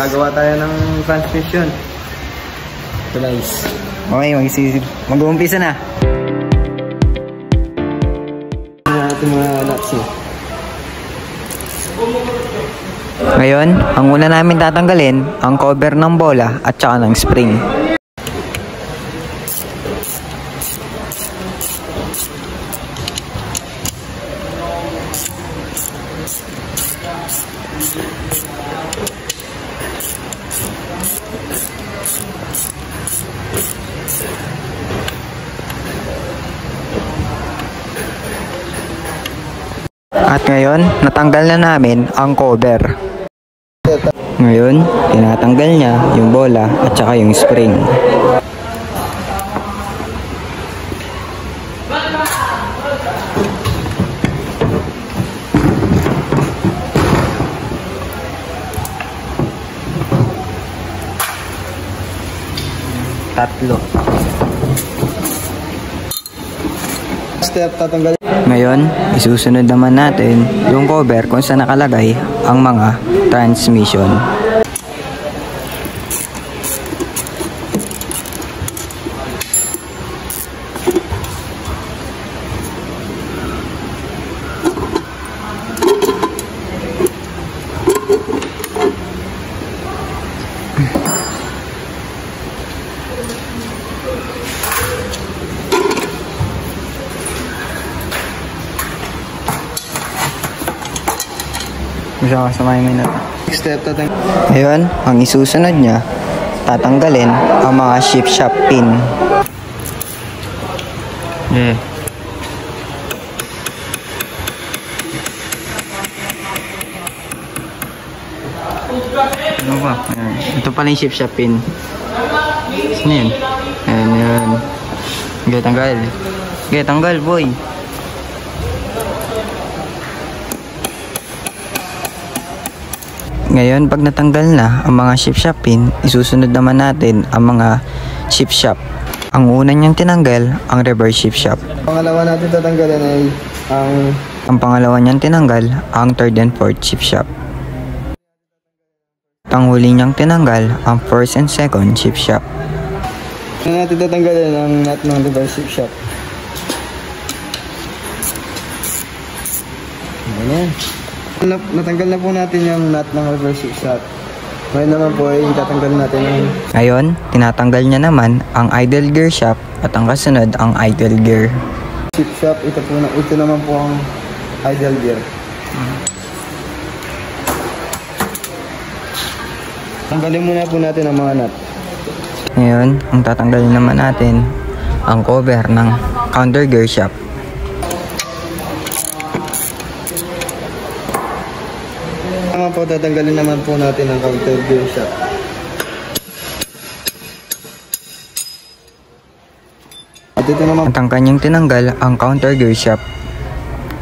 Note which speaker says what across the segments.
Speaker 1: gagawa tayo ng transmission. So guys.
Speaker 2: Okay, mag-uumpisa na.
Speaker 1: Natin mga nuts eh.
Speaker 2: Ngayon, ang una namin tatanggalin, ang cover ng bola at saka ng spring. At ngayon, natanggal na namin ang cover. Ngayon, tinatanggal niya yung bola at saka yung spring. Tatlo.
Speaker 1: Step tatanggalin.
Speaker 2: Ngayon, isusunod naman natin yung cover kung saan nakalagay ang mga transmission. Sa may minute.
Speaker 1: Step tatanggalin.
Speaker 2: Ngayon, ang isusunod niya, tatanggalin ang mga shift shop pin. Ano ba? Ayan. Ito pala yung shift shop pin. Saan yun? Ayan yun. Okay, tanggal. Okay, tanggal boy. Ngayon, pag natanggal na ang mga shift shop pin, isusunod naman natin ang mga shift shop. Ang una niyang tinanggal, ang reverse shift shop.
Speaker 1: Pangalawa natin tatanggalin ay
Speaker 2: ang pangalawa niyang tinanggal, ang third and fourth shift shop. Ang huli niyang tinanggal, ang first and second shift shop.
Speaker 1: Ano natin tatanggalin ang nut ng reverse shift shop. Ayan. Natanggal na po natin yung nut ng reverse shift shop. Ngayon naman po ay tatanggalin natin yung...
Speaker 2: Ngayon, tinatanggal niya naman ang idle gear shop at ang kasunod ang idle gear.
Speaker 1: Shift shop, ito naman po ang idle gear. Tanggalin muna po natin ang mga nut.
Speaker 2: Ngayon, ang tatanggalin naman natin ang cover ng counter gear shop.
Speaker 1: Naman po, tatanggalin naman po natin ang counter gear shop. At ito naman,
Speaker 2: At ang kanyang tinanggal ang counter gear shop.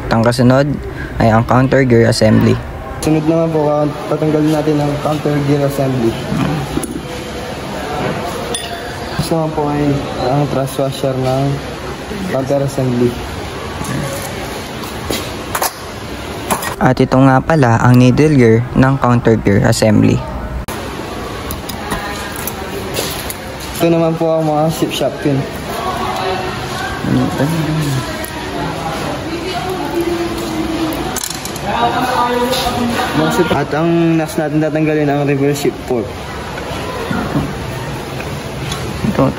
Speaker 2: At ang kasunod ay ang counter gear assembly.
Speaker 1: sunod naman po, tatanggalin natin ang counter gear assembly. Gusto naman po ay ang thrust washer ng counter assembly.
Speaker 2: At ito nga pala ang needle gear ng counter gear assembly.
Speaker 1: Ito naman po ang mga shift shop pin. At ang next natin tatanggalin ang reverse shift fork.
Speaker 2: Ito.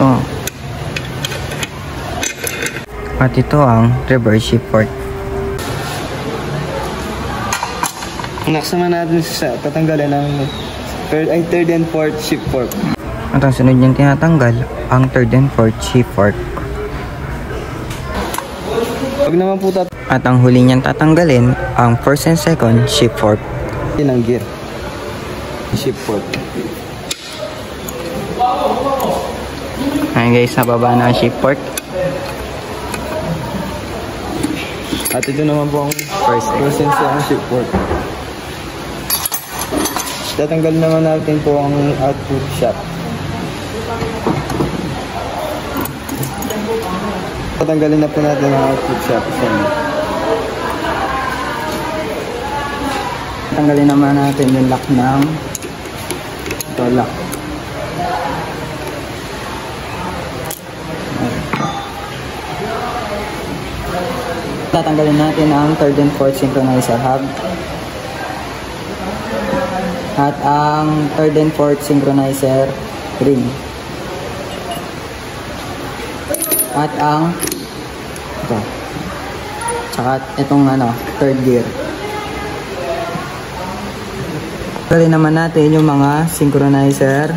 Speaker 2: At ito ang reverse shift fork.
Speaker 1: Next naman natin tatanggalin ang third and fourth shift fork.
Speaker 2: At ang sunod niyang tinatanggal ang third and fourth shift fork.
Speaker 1: Pag naman po
Speaker 2: At ang huli niyang tatanggalin ang first and second shift fork.
Speaker 1: ng gear. Shift fork.
Speaker 2: Ayan guys, nababa na ang shift fork.
Speaker 1: At ito naman po ang first and second shift fork. Tatanggalin naman natin po ang output shop. Tatanggalin na po natin ang output shop.
Speaker 2: Tanggalin naman natin yung lock ng lock. Tatanggalin natin ang 3rd and 4th synchronizer hub at ang 3rd and 4th synchronizer ring at ang ito tsaka itong 3rd gear. Tanggalin naman natin yung mga synchronizer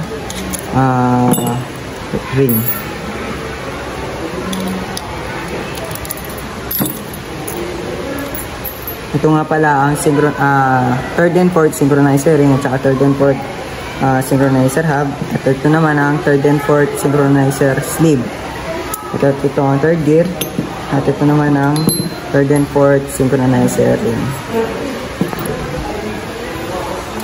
Speaker 2: ring. Ito nga pala ang 3rd and 4th synchronizer ring at saka 3rd and 4th synchronizer hub. At ito naman ang 3rd and 4th synchronizer sleeve. Ito ang 3rd gear. At ito naman ang 3rd and 4th synchronizer ring.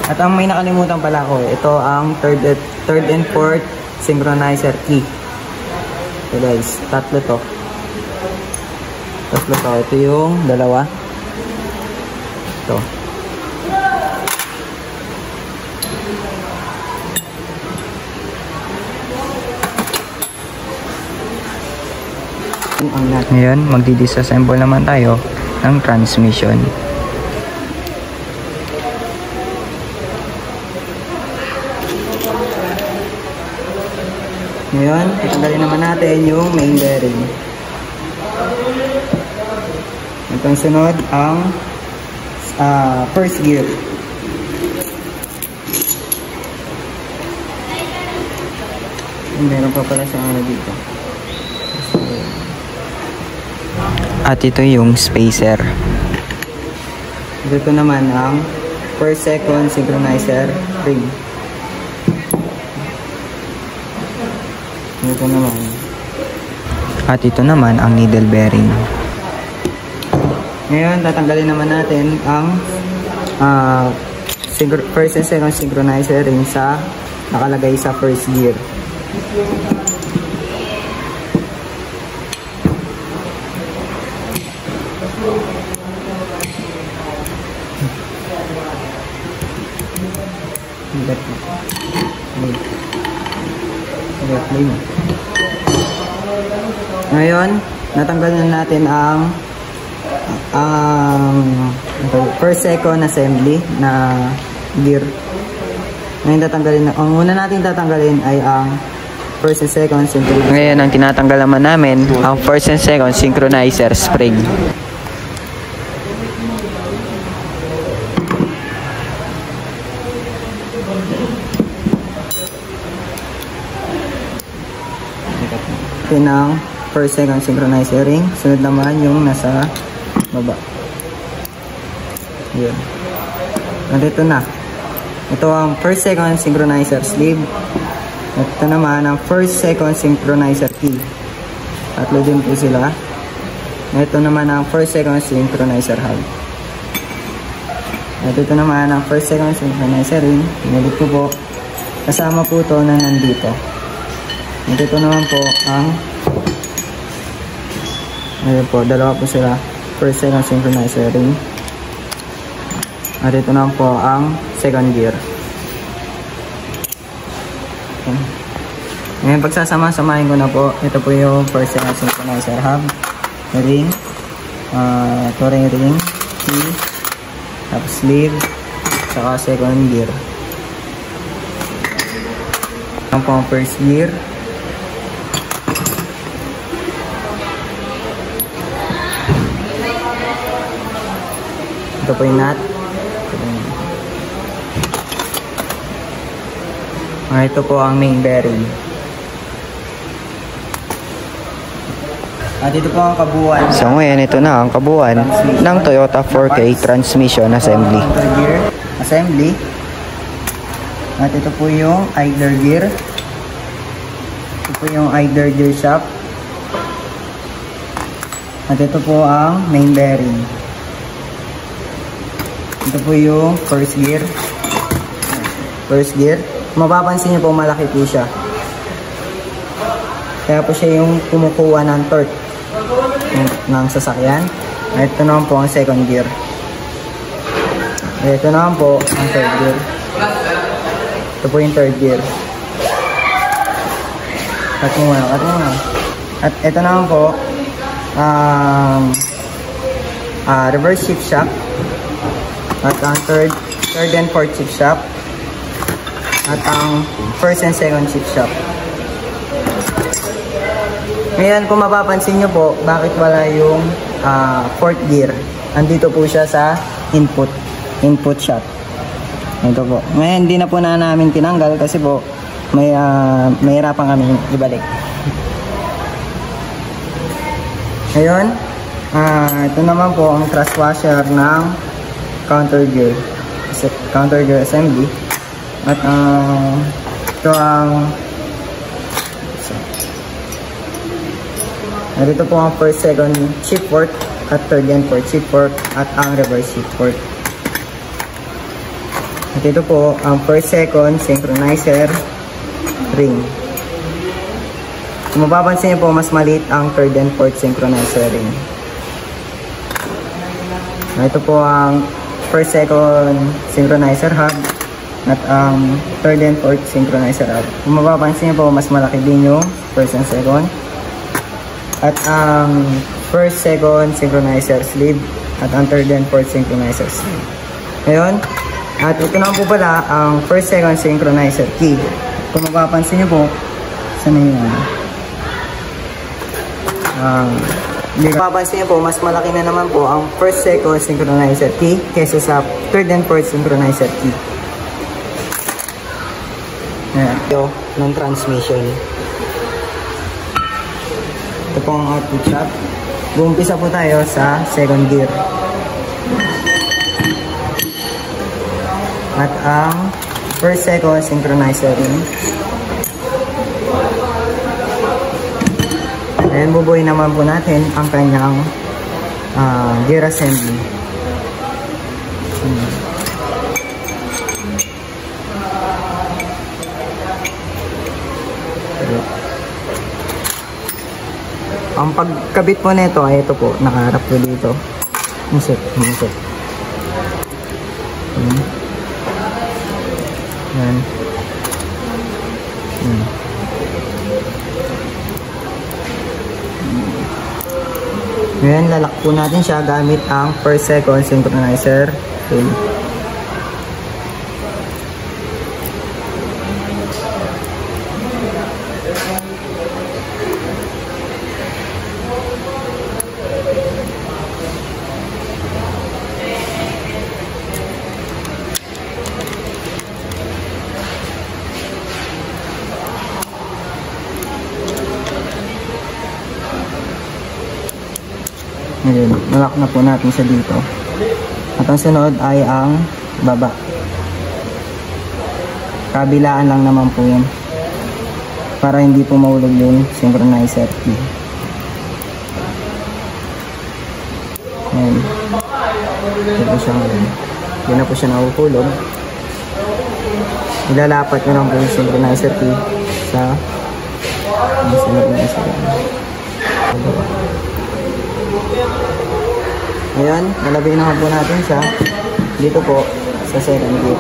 Speaker 2: At ang may nakalimutan pala ko, ito ang 3rd and 4th synchronizer key. So guys, tatlo to. Ito yung dalawa. Ito. Ngayon, magdi-disassemble naman tayo ng transmission. Ngayon, tatanggalin naman natin yung main bearing. Itong sunod ang first gear. Meron pa pala sa dito.
Speaker 3: At ito yung spacer.
Speaker 2: Dito naman ang first, second synchronizer ring. Dito naman.
Speaker 3: At ito naman ang needle bearing.
Speaker 2: Ngayon, tatanggalin naman natin ang first and second synchronizer ring sa nakalagay sa first gear. Ngayon, natanggal na natin ang first, second assembly na gear. Ngayon tatanggalin, ang una natin tatanggalin ay ang first and second synchronizer.
Speaker 3: Ngayon, ang tinatanggal naman namin, ang first and second synchronizer spring.
Speaker 2: Ito ang first, second synchronizer ring. Sunod naman yung nasa baba. Yun. Nandito na. Ito ang first, second synchronizer sleeve. At ito naman ang first, second synchronizer key. Tatlo din po sila. Ito naman ang first, second synchronizer hub. At ito naman ang first, second synchronizer ring. Pinulit ko po. Kasama po ito na nandito. At ito naman po ang ayun po, dalawa po sila. First, second synchronizer ring. At ito naman po ang second gear. Okay. Ngayon, pagsasama-samahin ko na po, ito po yung first, second synchronizer hub, ring, ito ring, key, tapos sleeve, saka second gear. Ito po ang first gear. Ito po yung nut. Ito po ang main bearing. At ito po ang kabuuan.
Speaker 3: So ngayon, ito na ang kabuuan ng Toyota 4K transmission assembly.
Speaker 2: Gear assembly. At ito po yung idler gear. Ito po yung idler gear shaft. At ito po ang main bearing. Ito po yung first gear. First gear. Mapapansin niyo po malaki po siya. Kaya po siya yung kumukuha ng torque ng sasakyan. At ito naman po ang second gear. At ito naman po ang third gear. Ito po yung third gear. Cut mo muna. At ito naman po, reverse shift shock. At ang third and fourth shift shock. At ang first and second shift shock. Ngayon, kung mapapansin nyo po, bakit wala yung fourth gear? Andito po siya sa input shock. Ito po. Ngayon, hindi na po namin tinanggal kasi po may hirapan kami ibalik. Ngayon, ito naman po ang thrust washer ng counter gear assembly. At ito ang narito po ang first, second shift fork at third and fourth shift fork at ang reverse shift fork. At ito po ang first, second synchronizer ring. Kung mapapansin niyo po, mas maliit ang third and fourth synchronizer ring. Ito po ang first, second synchronizer hub at ang third and fourth synchronizer hub. Kung mapapansin niyo po, mas malaki din yung first and second. At ang first, second synchronizer sleeve at ang third and fourth synchronizer sleeve. Ngayon, at ito naman po pala ang first, second synchronizer key. Kung mapapansin niyo po, saan na yun? Mapapansin niyo po, mas malaki na naman po ang first, second synchronizer key kesa sa third and fourth synchronizer key. Ayan. Ito, ng transmission. Ito po ang output shock. Bumpisa po tayo sa second gear. At ang first, second synchronizer ring. And bubuin naman po natin ang kanyang gear assembly. Ang pagkabit po nito ay ito po, nakaharap po dito. Musik. Yan. Ngayon, lalak po natin siya gamit ang first, second synchronizer ring. Ngayon, nalak na po natin siya dito. At ang sunod ay ang baba. Kabilaan lang naman po yun. Para hindi po mahulog yung synchronizer key. Ngayon. Hindi na po siya nahuhulog. Ilalapat nyo lang po yung synchronizer key sa synchronizer key. Ayan, nalagay na po natin siya dito po sa second gear.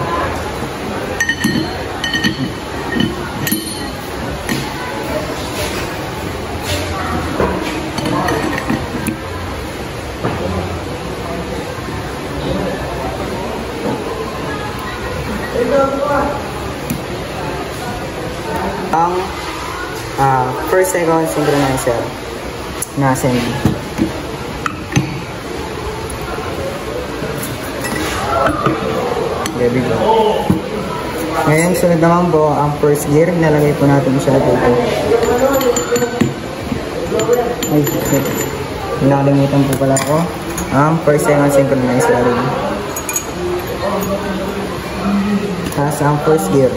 Speaker 2: Ang first, second synchronizer na assembly. There we go. Ngayon, sunod naman po ang first gear. Nalagay po natin siya dito. Ay, shit. Nakalimutan po pala ko ang first, second synchronizer ring. Tapos ang first gear.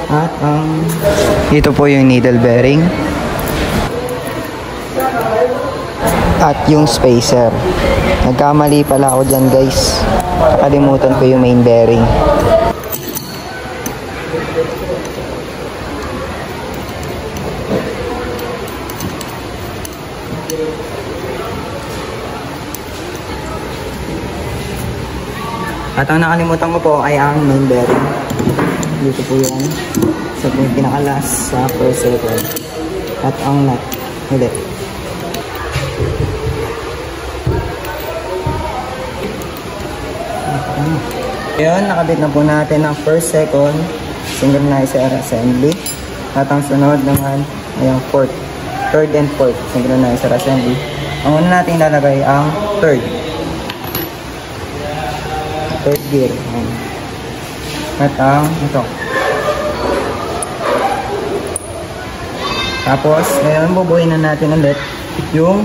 Speaker 2: At ang
Speaker 3: Ito po yung needle bearing. At yung spacer. Nagkamali pala ako dyan, guys. Nakalimutan ko yung main bearing.
Speaker 2: At ang nakalimutan ko po ay ang main bearing. Dito po yan. So po yung pinakalas sa first second. At ang nut ulit. Ngayon, nakabit na po natin ang first second synchronizer assembly. At ang sunod naman ay ang third and fourth synchronizer assembly. Ang una natin lalagay ang third gear. At ang ito. Tapos, ngayon bubuhin na natin ulit yung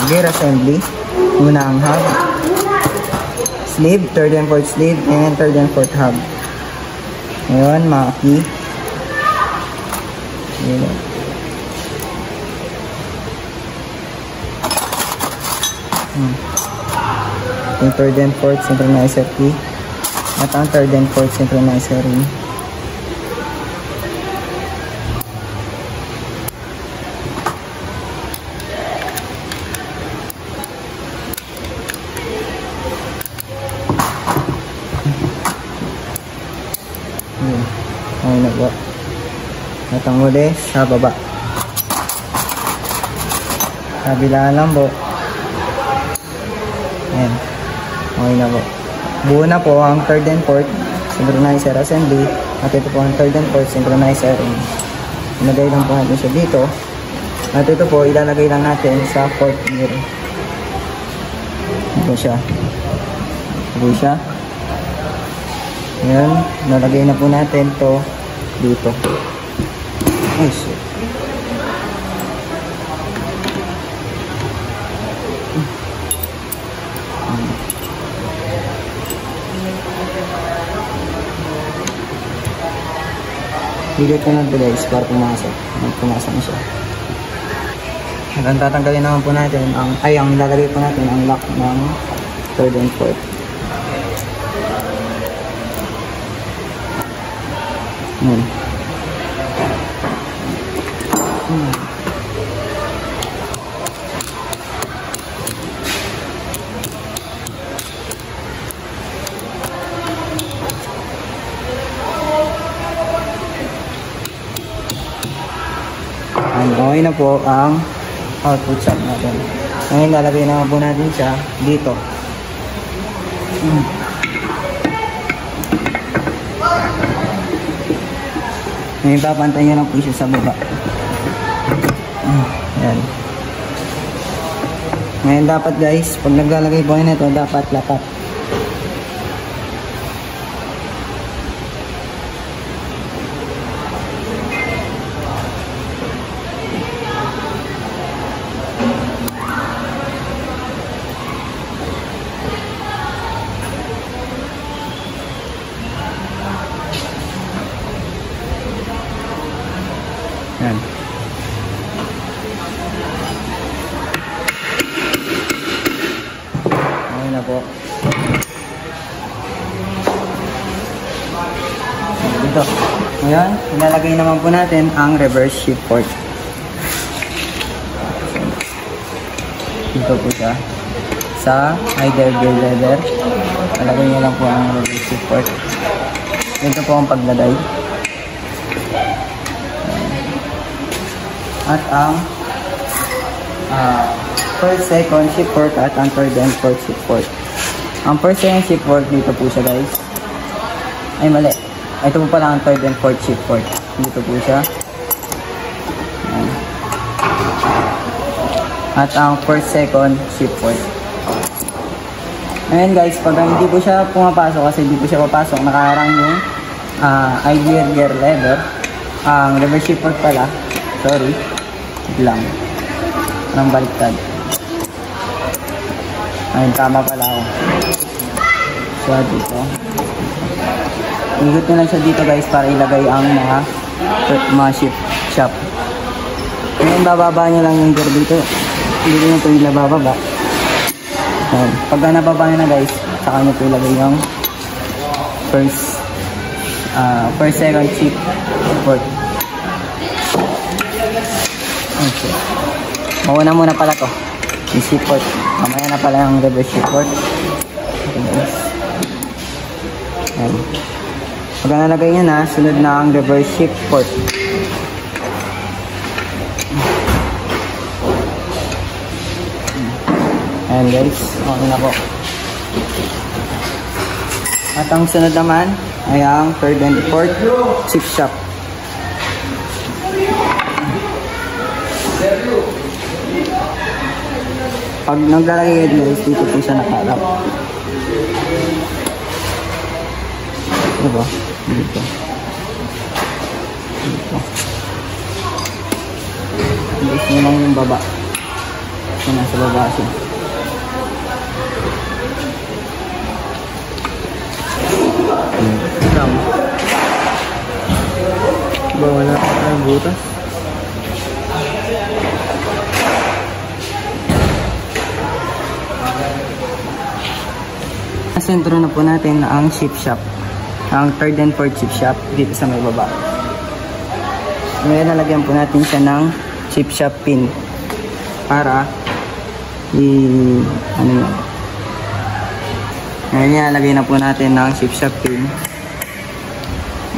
Speaker 2: gear assembly. Una ang hub, sleeve, third and fourth sleeve, and third and fourth hub. Ngayon, maki. Yung third and fourth synchronizer key at ang third and fourth synchronizer ring. Ayun na po. At ang huli sa baba. Kabila lang po. Ayan. Okay na po. Buo na po ang third and fourth synchronizer assembly. At ito po ang third and fourth synchronizer ring. Ilagay lang po natin siya dito. At ito po, ilalagay lang natin sa fourth gear. Ito siya. Ito siya. Ayan. Nalagay na po natin to dito. Oh shit. Higit ko na ito guys para pumasok. Pumasok na siya. At ang tatanggalin naman po natin ang ilalagay po natin ang lock ng third and fourth. Okay na po ang output shot natin. Ngayon lalagay naman po natin siya dito. Ngayon papantay nyo lang po siya sa baba. Ayan. Ngayon dapat guys, pag naglalagay po nito, dapat lapat. Yan. Okay na po. Dito. Ngayon, ilalagay naman po natin ang reverse shift port. Dito po siya. Sa either gear lever. Ilalagay nyo lang po ang reverse shift port. Ito po ang paglagay. At ang first, second shift port at ang third and fourth shift port. Ang first, second shift port dito po siya guys. Ay mali. Ito po pala ang third and fourth shift port. Dito po siya. Ayan. At ang first, second shift port. Ayan guys, pag hindi po siya pumapasok kasi hindi po siya papasok, nakaharang yung gear lever. Ang reverse shift port pala. Sorry. Lang. Nang baliktad. Ayun, tama pala ako. So, dito. Igot nyo lang siya dito guys para ilagay ang mga shift shop. Ngayon, bababa nyo lang yung gear dito. Dito nyo ito ilabababa. Ayun. Pagka nababa nyo na guys, saka nyo ito ilagay yung first, second shift port. Okay. Mauna muna pala to. Yung shift port. Mamaya na pala yung reverse shift port. Okay guys. Ayan. Pag nalagay niya na, sunod na ang reverse shift port. Ayan guys, okay na po. At ang sunod naman ay ang third and fourth shift shaft. Pag naglalagay guys, dito po siya nakaharap. Diba? Dito. Dito. Gusto nyo lang yung baba. So, nasa baba siya. Down. Ba, wala ang butas. Sentro na po natin ang shift shaft. Ang third and fourth shift shaft dito sa may baba. Ngayon nalagyan po natin siya ng shift shaft pin para ano yun. Ngayon nilalagay na po natin ng shift shaft pin.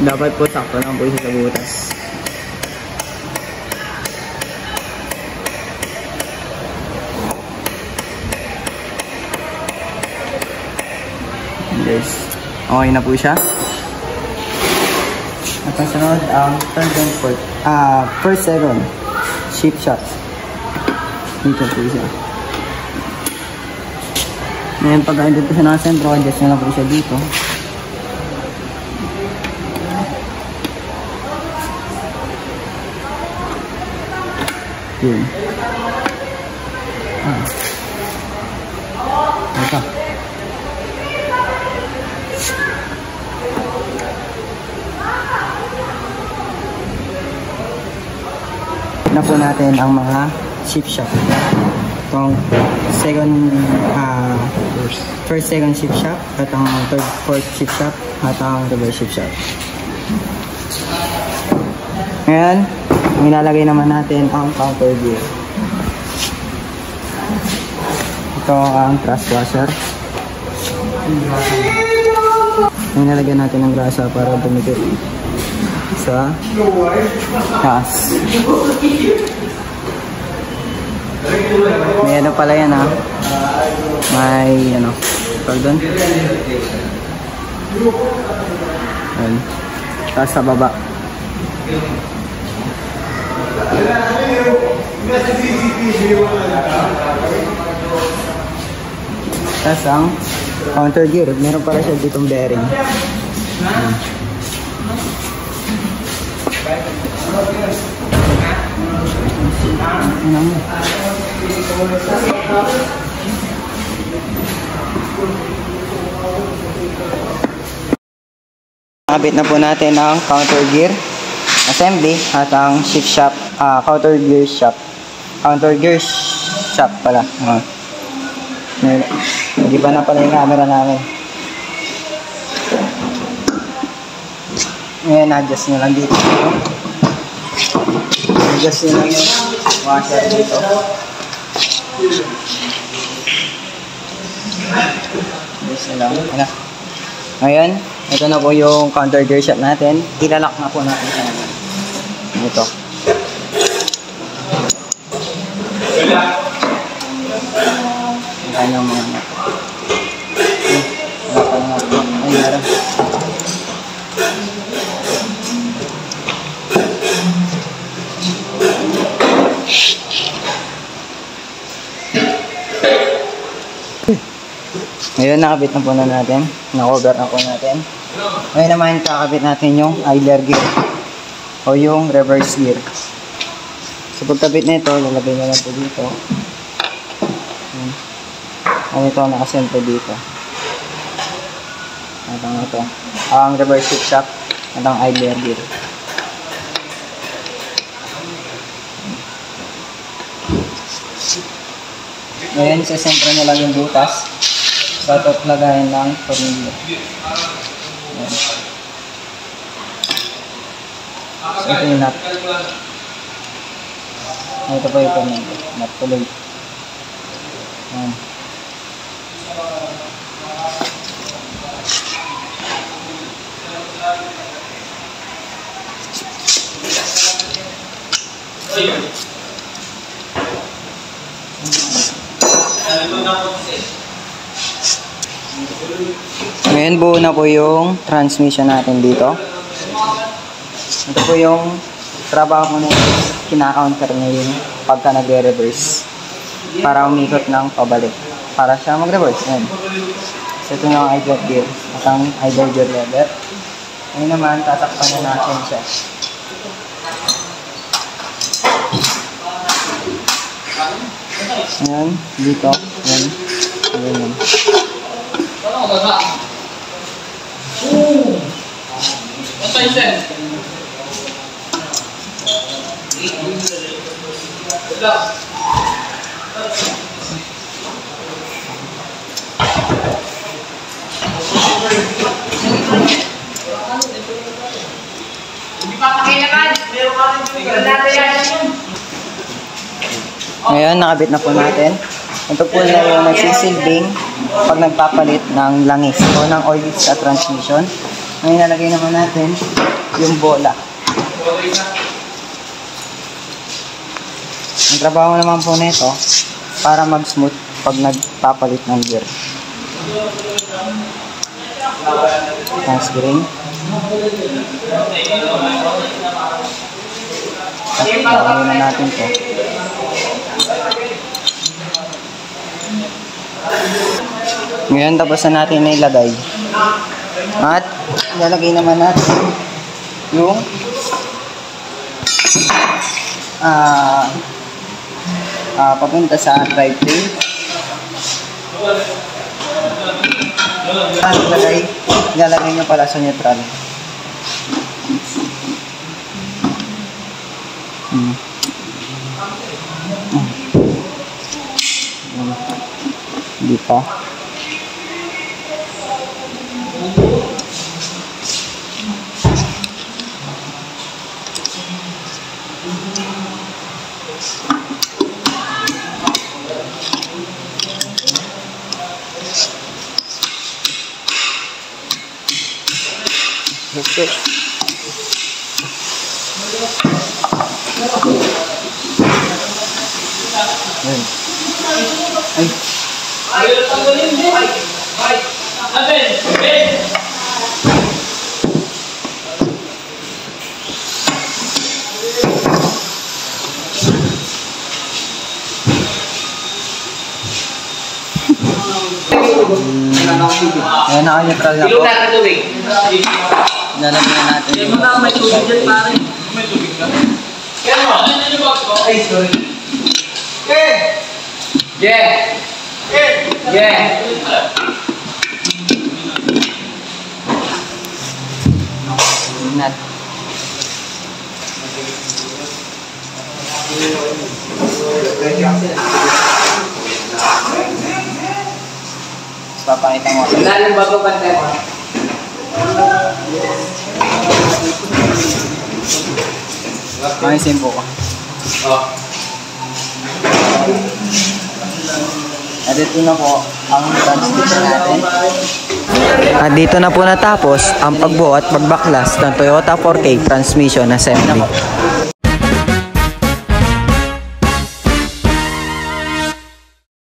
Speaker 2: Dapat po sakto lang po siya sa butas. Yes. Okay na po siya. At ang sunod ang third and fourth. First, second shift shaft. Dito po siya. Ngayon pag andito siya ng sentro, adjust nyo lang po siya dito. Yun. Ito. Na po natin ang mga shift shaft. Itong first, second shift shaft, at ang third, fourth shift shaft, at ang reverse shift shaft. Ngayon, nilalagay naman natin ang counter gear. Ito ang thrust washer. Nilalagyan natin ng grasa para dumikit sa taas. May ano pala yan ha. May ano. Pag doon. Ayan. Tapos sa baba. Tapos ang counter gear. Meron pala siya ditong bearing. Ayan. Nakabit na po natin ang counter gear assembly at ang shift shaft, counter gear shaft pala. Hindi pa na pala yung camera namin. Ngayon, adjust nyo lang dito. Adjust nyo lang yung washer dito. Adjust nyo lang. Ngayon, ito na po yung counter gear shaft natin. Ilalak na po natin siya naman. Ito. Ayan yung mga natin. Wala pa nga po. Ayan. Ngayon, nakabit na po na natin. Na-cover na po natin. Ngayon naman, kakabit natin yung idler gear o yung reverse gear. So, pagkabit na ito, lalagay nyo lang po dito. Ang ito, nakasentro dito. At ang ito, ang reverse shift shaft at ang idler gear. Ngayon, sa sentro nyo lang yung butas. Batot lagayin ng tornilyo. So, ito yung nut. Ito pa yung tornilyo. Nut tuloy. Ngayon buo na po yung transmission natin dito. Ito po yung trabaho ko na kina-counter na yung pagka nagre-reverse para umikot ng pabalik para siya mag-reverse. Ayan. So ito na ang idle gear at ang idle gear lever. Ngayon naman tatakpan na natin siya. Ayan, dito. Ayan. Ayan. Ngayon, nakabit na po natin. Ito po na yung nagsisilbing pag nagpapalit ng langis o ng oil sa transmission. Ngayon, nalagay naman natin yung bola. Ang trabaho naman po nito para mag-smooth pag nagpapalit ng gear. Thanks, Green. At lagay na natin to. Ngayon, tapos na natin na ilagay. At ilalagay naman natin yung papunta sa drivetrain. At ilalagay nyo pala sa neutral. Hindi pa. Okay. Ay. Ayan, naka-neutral na po. Lalagyan natin yung may tubig dyan, pare. May tubig na. Ay, sorry. Yeah! Yeah! Nut. Papakita mo. Lalim bago pantay mo. Mahisim po ko. At ito na po ang transmission natin. At dito na po natapos ang pagbuo at pagbaklas ng Toyota 4K transmission assembly.